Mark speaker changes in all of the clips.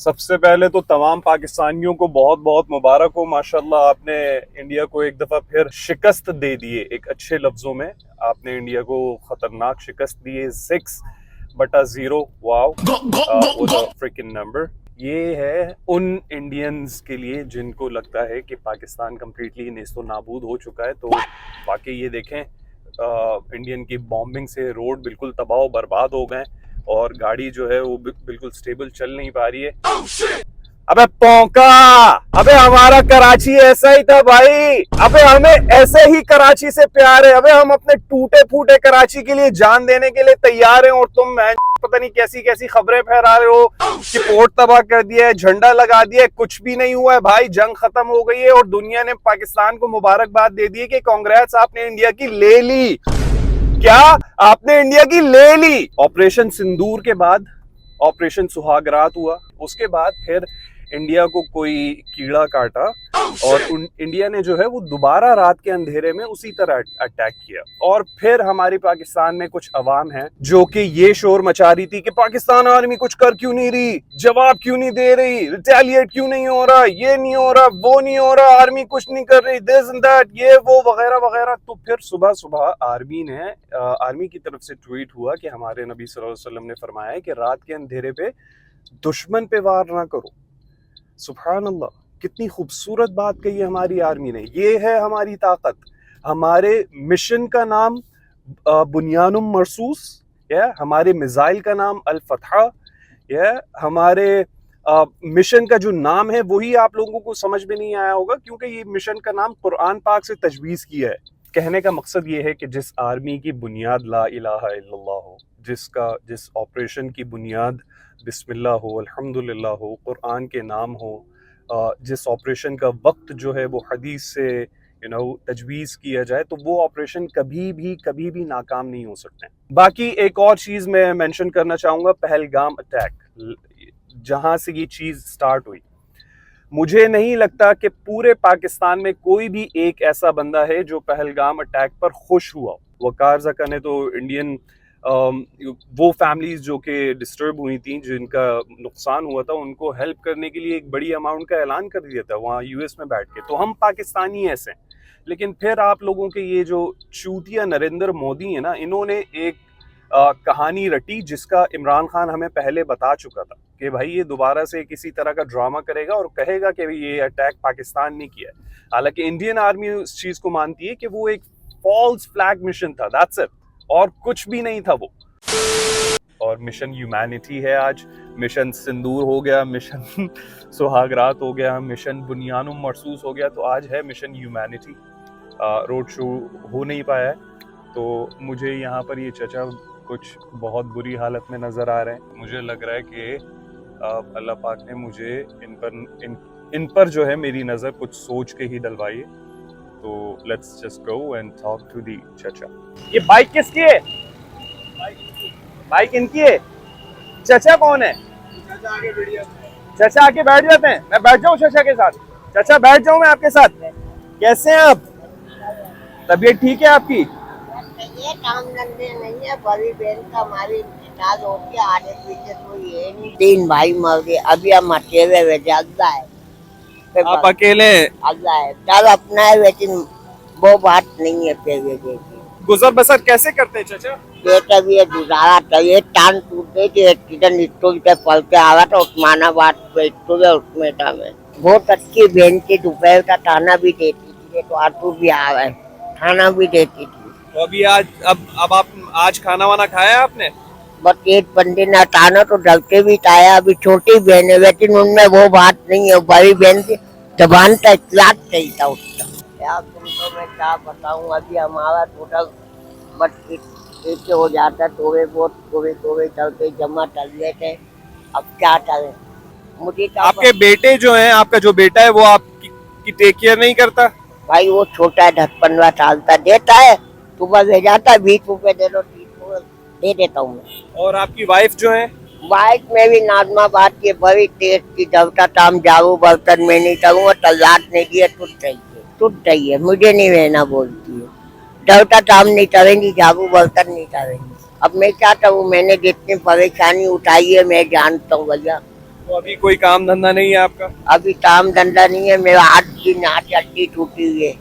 Speaker 1: सबसे पहले तो तमाम पाकिस्तानियों को बहुत बहुत मुबारक हो। माशाल्लाह, आपने इंडिया को एक दफा फिर शिकस्त दे दिए। एक अच्छे लफ्जों में आपने इंडिया को खतरनाक शिकस्त दी है। 6/0। Wow, what a fricking number. ये है उन इंडियंस के लिए जिनको लगता है कि पाकिस्तान कम्प्लीटली नेस्तो नाबूद हो चुका है। तो वाकई ये देखें, इंडियन की बॉम्बिंग से रोड बिल्कुल तबाह बर्बाद हो गए और गाड़ी जो है वो बिल्कुल स्टेबल चल नहीं पा रही है। अबे पौका, अबे हमारा कराची ऐसा ही था भाई। अबे हमें ऐसे ही कराची से प्यार है। अबे हम अपने टूटे फूटे कराची के लिए जान देने के लिए तैयार हैं और तुम पता नहीं कैसी कैसी खबरें फैला रहे हो कि पोर्ट तबाह कर दिया है, झंडा लगा दिया है। कुछ भी नहीं हुआ है भाई, जंग खत्म हो गई है और दुनिया ने पाकिस्तान को मुबारकबाद दे दी है कि कांग्रेस, आपने इंडिया की ले ली। क्या आपने इंडिया की ले ली? ऑपरेशन सिंदूर के बाद ऑपरेशन सुहागरात हुआ, उसके बाद फिर इंडिया को कोई कीड़ा काटा और इंडिया ने जो है वो दोबारा रात के अंधेरे में उसी तरह अटैक किया। और फिर हमारी पाकिस्तान में कुछ अवाम है जो कि ये शोर मचा रही थी कि पाकिस्तान आर्मी कुछ कर क्यों नहीं रही, जवाब क्यों नहीं दे रही, रिटेलिएट क्यों नहीं हो रहा, ये नहीं हो रहा, वो नहीं हो रहा, आर्मी कुछ नहीं कर रही, दिस एंड दैट, ये वो वगैरह वगैरह। तो फिर सुबह सुबह आर्मी की तरफ से ट्वीट हुआ कि हमारे नबी सल्लल्लाहु अलैहि वसल्लम ने फरमाया है कि रात के अंधेरे पे दुश्मन पे वार ना करो। सुभान अल्लाह, कितनी खूबसूरत बात कही है हमारी आर्मी ने। ये है हमारी ताकत। हमारे मिशन का नाम बुनियानुम मरसूस, या हमारे मिसाइल का नाम अल फतह, या हमारे मिशन का जो नाम है वही आप लोगों को समझ में नहीं आया होगा क्योंकि ये मिशन का नाम कुरान पाक से तजवीज़ किया है। कहने का मकसद ये है कि जिस आर्मी की बुनियाद ला इलाहा इल्लल्लाह हो, जिस ऑपरेशन की बुनियाद बिस्मिल्लाह हो, अल्हम्दुलिल्लाह हो, कुरान के नाम हो, जिस ऑपरेशन का वक्त जो है वो हदीस से तजवीज़ किया जाए, तो वो ऑपरेशन कभी भी नाकाम नहीं हो सकते। बाकी एक और चीज़ मैं मेंशन करना चाहूँगा, पहलगाम अटैक, जहाँ से ये चीज़ स्टार्ट हुई। मुझे नहीं लगता कि पूरे पाकिस्तान में कोई भी एक ऐसा बंदा है जो पहलगाम अटैक पर खुश हुआ। वकार ज़का ने तो इंडियन वो फैमिलीज जो कि डिस्टर्ब हुई थी, जिनका नुकसान हुआ था, उनको हेल्प करने के लिए एक बड़ी अमाउंट का ऐलान कर दिया था वहाँ यूएस में बैठ के। तो हम पाकिस्तानी ऐसे हैं। लेकिन फिर आप लोगों के ये जो चूतिया नरेंद्र मोदी है ना, इन्होंने एक कहानी रटी जिसका इमरान खान हमें पहले बता चुका था कि भाई ये दोबारा से किसी तरह का ड्रामा करेगा और कहेगा कि ये अटैक पाकिस्तान ने किया है। हालांकि इंडियन आर्मी उस चीज़ को मानती है कि वो एक फॉल्स फ्लैग मिशन था, दैट्स इट, और कुछ भी नहीं था वो। और मिशन ह्यूमैनिटी है आज। मिशन सिंदूर हो गया, मिशन सुहागरात हो गया, मिशन बुनियानुम मरसूस हो गया, तो आज है मिशन ह्यूमैनिटी। रोड शो हो नहीं पाया है, तो मुझे यहाँ पर ये चचा कुछ बहुत बुरी हालत में नज़र आ रहे हैं। मुझे लग रहा है कि अल्लाह पाक ने मुझे इन पर जो है मेरी नज़र कुछ सोच के ही डलवाई है। तो let's just go and talk to the चचा। ये बाइक किसकी है? बाइक इनकी है। चचा कौन है? चचा आके बैठ जाते हैं। मैं बैठ जाऊं चचा के साथ? चचा बैठ जाऊं मैं आपके साथ? कैसे हैं आप? तबीयत ठीक है आपकी?
Speaker 2: ये काम धंधे नहीं है, बड़ी बहन का हमारी इंतजार होती है, आगे पीछे कोई है नहीं। 3 भाई मर गए, अभी हम अकेले हुए ज्यादा है।
Speaker 1: आप अकेले?
Speaker 2: अल्लाह है, चल अपना है, लेकिन वो बात नहीं है। फिर
Speaker 1: गुजर बसर कैसे करते हैं चचा?
Speaker 2: बेटा भी गुजारा चाहिए। टांग टूट गई थी, एक्सीडेंट स्टूल पे पल के आ रहा था उस्मानाबाद पे, स्टूल है उसमें था। मैं बहुत अच्छी बहन थी, दोपहर का खाना भी देती थी, तो आटू भी आ रहा है, खाना भी देती थी।
Speaker 1: तो अभी अब आप आज खाना वाना खाया आपने?
Speaker 2: बस एक बंदे ने हटाना तो डलते भी खाया। अभी छोटी बहन है, लेकिन उनमें वो बात नहीं है। बड़ी बहन की जबान का इख्लाक सही था उसका। यार तुमको मैं क्या बताऊं, अभी हमारा टोटल बस ऐसे हो जाता है, थोड़े चलते जमा चल गए थे। अब क्या करें, मुझे
Speaker 1: आपके बेटे जो हैं, आपका जो बेटा है वो आपकी टेक केयर नहीं करता?
Speaker 2: भाई वो छोटा है, 10-15 साल का, देता है सुबह ले जाता है, 20 रुपए दे दो, 30 रुपए दे देता हूँ मैं।
Speaker 1: और आपकी वाइफ जो है?
Speaker 2: वाइफ में भी नाज़माबाद की बड़ी तेज की, जबता काम झाड़ू बर्तन में नहीं करूँगा, तलाक नहीं दिए टूट रही है, मुझे नहीं रहना बोलती है। जबता काम नहीं करेंगी, झाड़ू बर्तन नहीं करेंगी। अब मैं क्या करूँ, मैंने जितनी परेशानी उठाई है मैं जानता हूँ भैया,
Speaker 1: तो अभी कोई काम धंधा नहीं है आपका?
Speaker 2: अभी काम धंधा नहीं है, मेरा हाथ की नाच हड्डी टूटी हुई है।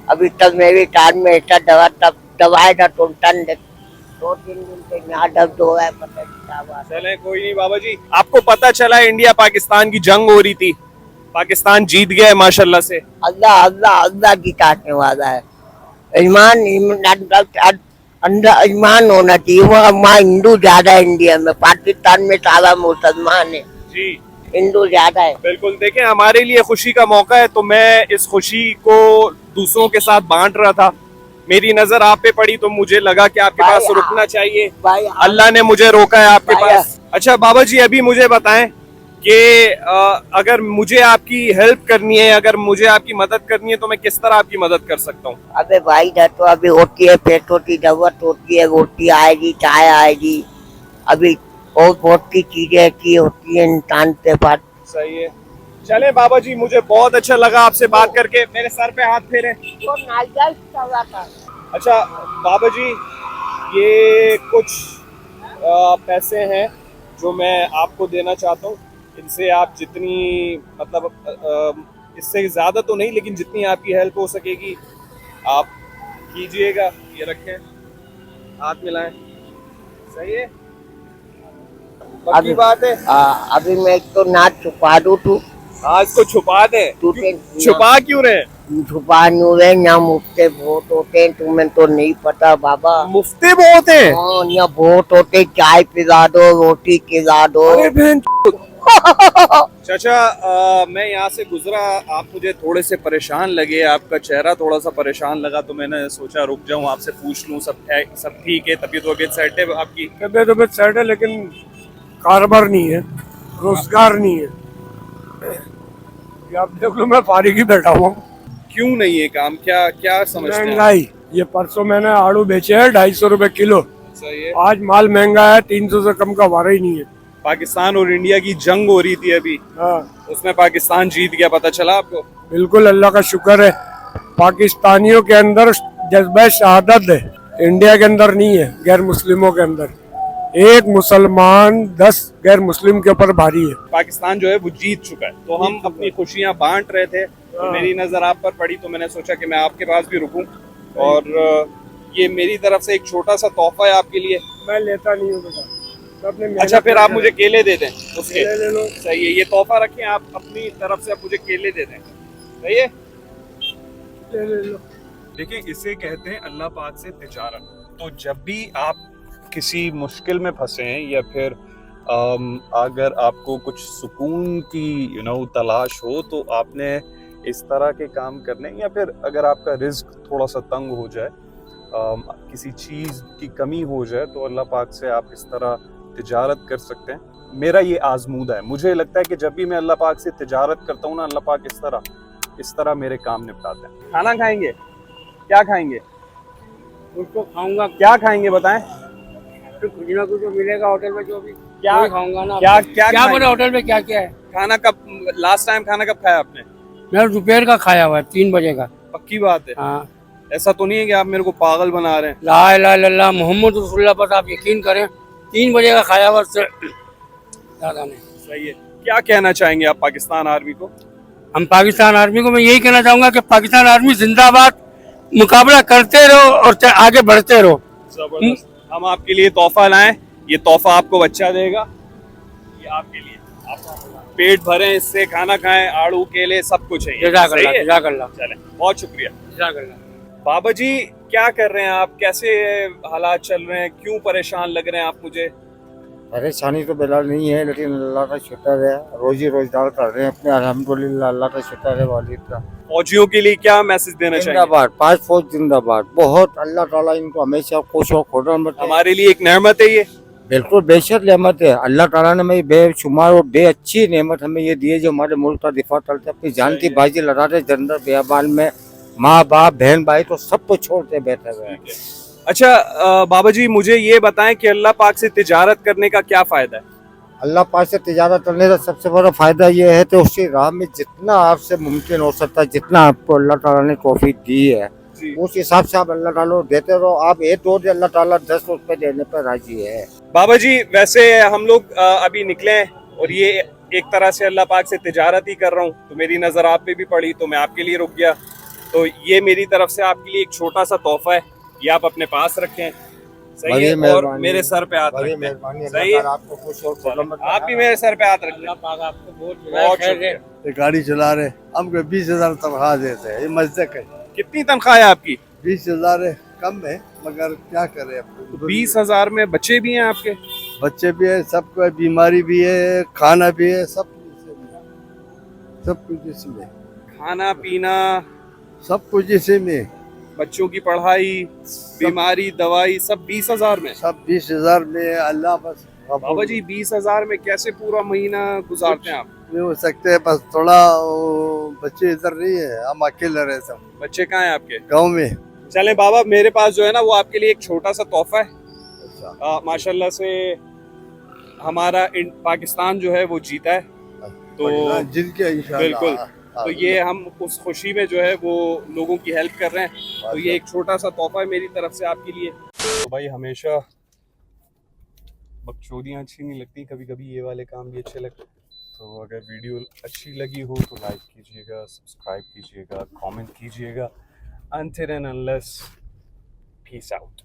Speaker 2: अभी तक मेरी टांग में ऐसा दवाई था तो टन 2-3 दिन से यहाँ दर्द हो रहा है, पता नहीं क्या बात है।
Speaker 1: चले कोई नहीं बाबा जी। आपको पता चला इंडिया पाकिस्तान की जंग हो रही थी, पाकिस्तान जीत गया है माशाल्लाह से।
Speaker 2: अल्लाह अल्लाह अल्लाह की काटने वाला है। अंदर ईमान होना चाहिए। वहाँ हिंदू ज्यादा है इंडिया में, पाकिस्तान में सारा मुसलमान है,
Speaker 1: जी
Speaker 2: हिंदू ज्यादा है।
Speaker 1: बिल्कुल। देखें, हमारे लिए खुशी का मौका है तो मैं इस खुशी को दूसरों के साथ बांट रहा था। मेरी नजर आप पे पड़ी तो मुझे लगा कि आपके
Speaker 2: भाई,
Speaker 1: पास रुकना चाहिए।
Speaker 2: भाई
Speaker 1: अल्लाह ने मुझे रोका है आपके
Speaker 2: भाई,
Speaker 1: पास। अच्छा बाबा जी, अभी मुझे बताएं कि अगर मुझे आपकी हेल्प करनी है, अगर मुझे आपकी मदद करनी है तो मैं किस तरह आपकी मदद कर सकता हूँ?
Speaker 2: अबे भाई इधर तो अभी होती है, पैसों की जरूरत होती है, रोटी आएगी, चाय आएगी, अभी और बहुत सी चीजें ऐसी होती है इंसान के पास।
Speaker 1: सही है। चले बाबा जी, मुझे बहुत अच्छा लगा आपसे बात करके। मेरे सर पे हाथ फेरे।
Speaker 2: तो नाजायज कर रहा था।
Speaker 1: अच्छा बाबा जी, ये कुछ पैसे हैं जो मैं आपको देना चाहता हूँ। इनसे आप जितनी मतलब इससे ज़्यादा तो नहीं, लेकिन जितनी आपकी हेल्प हो सकेगी आप कीजिएगा। ये रखें, हाथ मिलाएं। सही है, पक्की बात है।
Speaker 2: अभी मैं तो ना छुपा दूं तू,
Speaker 1: हाँ, इसको छुपा दे। छुपा क्यों रहे?
Speaker 2: छुपा नहीं रहे, यहाँ मुफ्ते बहुत होते हैं, तुम्हें तो नहीं पता बाबा।
Speaker 1: मुफ्ते बहुत हैं।
Speaker 2: हाँ, यहाँ बहुत होते, चाय पिला दो, रोटी खिला दो।
Speaker 1: अरे बहन चाचा, मैं यहाँ से गुजरा, आप मुझे थोड़े से परेशान लगे, आपका चेहरा थोड़ा सा परेशान लगा तो मैंने सोचा रुक जाऊँ, आपसे पूछ लूँ सब ठीक है, तबीयत वबीयत सेट है आपकी?
Speaker 3: तबीयत वबीयत सेट है, लेकिन कारोबार नहीं है, रोजगार नहीं है। ये आप देख लो, मैं फारिग ही बैठा हुआ हूँ।
Speaker 1: क्यों नहीं है काम? क्या क्या समझते हैं?
Speaker 3: महंगाई। ये परसों मैंने आड़ू बेचे हैं 250 रुपए किलो।
Speaker 1: सही है।
Speaker 3: आज माल महंगा है, 300 से कम का वारा ही नहीं है।
Speaker 1: पाकिस्तान और इंडिया की जंग हो रही थी अभी,
Speaker 3: हाँ
Speaker 1: उसमें पाकिस्तान जीत गया, पता चला आपको?
Speaker 3: बिल्कुल, अल्लाह का शुक्र है। पाकिस्तानियों के अंदर जज्बा शहादत है, इंडिया के अंदर नहीं है, गैर मुस्लिमों के अंदर। एक मुसलमान 10 गैर मुस्लिम के ऊपर भारी है।
Speaker 1: पाकिस्तान जो है वो जीत चुका है, तो हम अपनी खुशियां बांट रहे थे, तो मेरी नजर आप पर पड़ी तो मैंने सोचा कि मैं आपके पास भी रुकूं, और ये मेरी तरफ से एक छोटा सा तोहफा है आपके लिए।
Speaker 3: मैं लेता नहीं हूँ बेटा।
Speaker 1: अच्छा, फिर आप मुझे केले दे दें उसके।
Speaker 3: ले लो।
Speaker 1: सही है, ये तोहफा रखें, आप अपनी तरफ से आप मुझे केले दे दें। सही है,
Speaker 3: ले लो।
Speaker 1: देखिए, इसे कहते हैं अल्लाह पाक से तिजारत। तो जब भी आप किसी मुश्किल में फंसे हैं या फिर अगर आपको कुछ सुकून की तलाश हो, तो आपने इस तरह के काम करने, या फिर अगर आपका रिज्क थोड़ा सा तंग हो जाए, किसी चीज़ की कमी हो जाए, तो अल्लाह पाक से आप इस तरह तिजारत कर सकते हैं। मेरा ये आजमूदा है, मुझे लगता है कि जब भी मैं अल्लाह पाक से तिजारत करता हूँ ना, अल्लाह पाक इस तरह मेरे काम निपटाते हैं। खाना खाएंगे? क्या खाएंगे?
Speaker 3: उसको खाऊंगा,
Speaker 1: क्या खाएंगे बताएं?
Speaker 3: तो कुछ ना कुछ मिलेगा होटल में, जो भी
Speaker 1: क्या
Speaker 3: खाऊंगा ना।
Speaker 1: क्या क्या
Speaker 3: क्या
Speaker 1: खाएंगे?
Speaker 3: बोले होटल में क्या क्या है?
Speaker 1: खाना कब लास्ट टाइम खाना कब खाया आपने?
Speaker 3: मैं दोपहर का खाया हुआ है, 3 बजे का।
Speaker 1: पक्की बात है?
Speaker 3: हाँ।
Speaker 1: ऐसा तो नहीं है कि आप मेरे को पागल बना रहे हैं?
Speaker 3: ला इलाहा इल्लल्लाह मोहम्मद रसूलुल्लाह, बस आप यकीन करें, 3 बजे का खाया हुआ से ज्यादा नहीं।
Speaker 1: सही है। क्या कहना चाहेंगे आप पाकिस्तान आर्मी को?
Speaker 3: हम पाकिस्तान आर्मी को मैं यही कहना चाहूंगा कि पाकिस्तान आर्मी जिंदाबाद, मुकाबला करते रहो और आगे बढ़ते रहो।
Speaker 1: जबरदस्त। हम आपके लिए तोहफा लाएं, ये तोहफा आपको बच्चा देगा, ये आपके लिए। आप पेट भरें इससे, खाना खाएं, आड़ू केले सब कुछ है।
Speaker 3: जज़ाकल्लाह, जज़ाकल्लाह।
Speaker 1: चलें, बहुत शुक्रिया।
Speaker 3: जज़ाकल्लाह।
Speaker 1: बाबा जी, क्या कर रहे हैं आप? कैसे हालात चल रहे हैं? क्यों परेशान लग रहे हैं आप मुझे?
Speaker 4: परेशानी तो बिल्कुल नहीं है, लेकिन अल्लाह का शुक्र है, रोजी रोजगार कर रहे हैं अपने, अल्हम्दुलिल्लाह, अल्लाह का शुक्र है वालिद का।
Speaker 1: फौजियों के लिए क्या मैसेज देना चाहिए?
Speaker 4: जिंदाबाद, 5 फौज जिंदाबाद। बहुत अल्लाह ताला इनको हमेशा खुश और खुर्रम रखे।
Speaker 1: हमारे लिए एक नेमत है ये।
Speaker 4: बिल्कुल बेशक नेमत है, अल्लाह ताला ने हमें बेशुमार और बे अच्छी नेमत हमें ये दी है, जो हमारे मुल्क का दिफा करते, अपनी जान की बाजी लड़ाते, जंदर बेआबान में माँ बाप बहन भाई तो सबको छोड़ते बैठे हुए हैं।
Speaker 1: अच्छा बाबा जी, मुझे ये बताएं कि अल्लाह पाक से तिजारत करने का क्या फायदा है?
Speaker 4: अल्लाह पाक से तिजारत करने का सबसे बड़ा फायदा ये है तो उसकी राह में जितना आपसे मुमकिन हो सकता है, जितना आपको अल्लाह ताला ने तौफीक दी है, उस हिसाब से आप अल्लाह ताला देते रहो। आप एक दो दे, अल्लाह ताला 10 रुपए देने पर राजी है।
Speaker 1: बाबा जी, वैसे हम लोग अभी निकले हैं और ये एक तरह से अल्लाह पाक से तिजारत ही कर रहा हूँ, तो मेरी नज़र आप पे भी पड़ी तो मैं आपके लिए रुक गया। तो ये मेरी तरफ से आपके लिए एक छोटा सा तोहफा है, ये आप अपने पास रखें, सही
Speaker 4: बड़ी
Speaker 1: है। और
Speaker 4: मेहरबानी।
Speaker 1: मेरे सर पे हाथ
Speaker 4: बड़ी
Speaker 1: रखें,
Speaker 4: मेहरबानी,
Speaker 1: सही है।
Speaker 4: आपको खुश और सलामत
Speaker 1: आप भी मेरे सर पे हाथ रखें।
Speaker 4: आपको
Speaker 1: बहुत शुक्रिया।
Speaker 5: ये गाड़ी चला रहे, हमको 20,000 तनख्वाह देते हैं, ये मजदक है।
Speaker 1: कितनी तनख्वाह है आपकी?
Speaker 5: 20,000 है, कम है मगर क्या करें अब।
Speaker 1: 20,000 में बच्चे भी हैं आपके?
Speaker 5: बच्चे भी है, सबको है, बीमारी भी है, खाना भी है, सब कुछ इसमें,
Speaker 1: खाना पीना,
Speaker 5: सब कुछ इसी में,
Speaker 1: बच्चों की पढ़ाई, बीमारी, दवाई, सब 20,000 में?
Speaker 5: सब 20,000 में। अल्लाह बस
Speaker 1: बाबा जी 20,000 में कैसे पूरा महीना गुजारते हैं आप?
Speaker 5: नहीं हो सकते हैं, बस थोड़ा बच्चे इधर नहीं है, हम अकेले रहते हैं
Speaker 1: बच्चे कहाँ हैं आपके?
Speaker 5: गाँव में।
Speaker 1: चले बाबा, मेरे पास जो है ना वो आपके लिए एक छोटा सा तोहफा है।
Speaker 5: अच्छा,
Speaker 1: माशाल्लाह से हमारा पाकिस्तान जो है वो जीता है, तो
Speaker 5: जिनके इंशाल्लाह।
Speaker 1: बिल्कुल, तो ये हम उस खुशी में जो है वो लोगों की हेल्प कर रहे हैं, तो ये एक छोटा सा तोहफा है मेरी तरफ से आपके लिए। तो भाई हमेशा बकचोदियाँ अच्छी नहीं लगती, कभी कभी ये वाले काम भी अच्छे लगते हैं। तो अगर वीडियो अच्छी लगी हो तो लाइक कीजिएगा, सब्सक्राइब कीजिएगा, कमेंट कीजिएगा। Until and unless, peace out.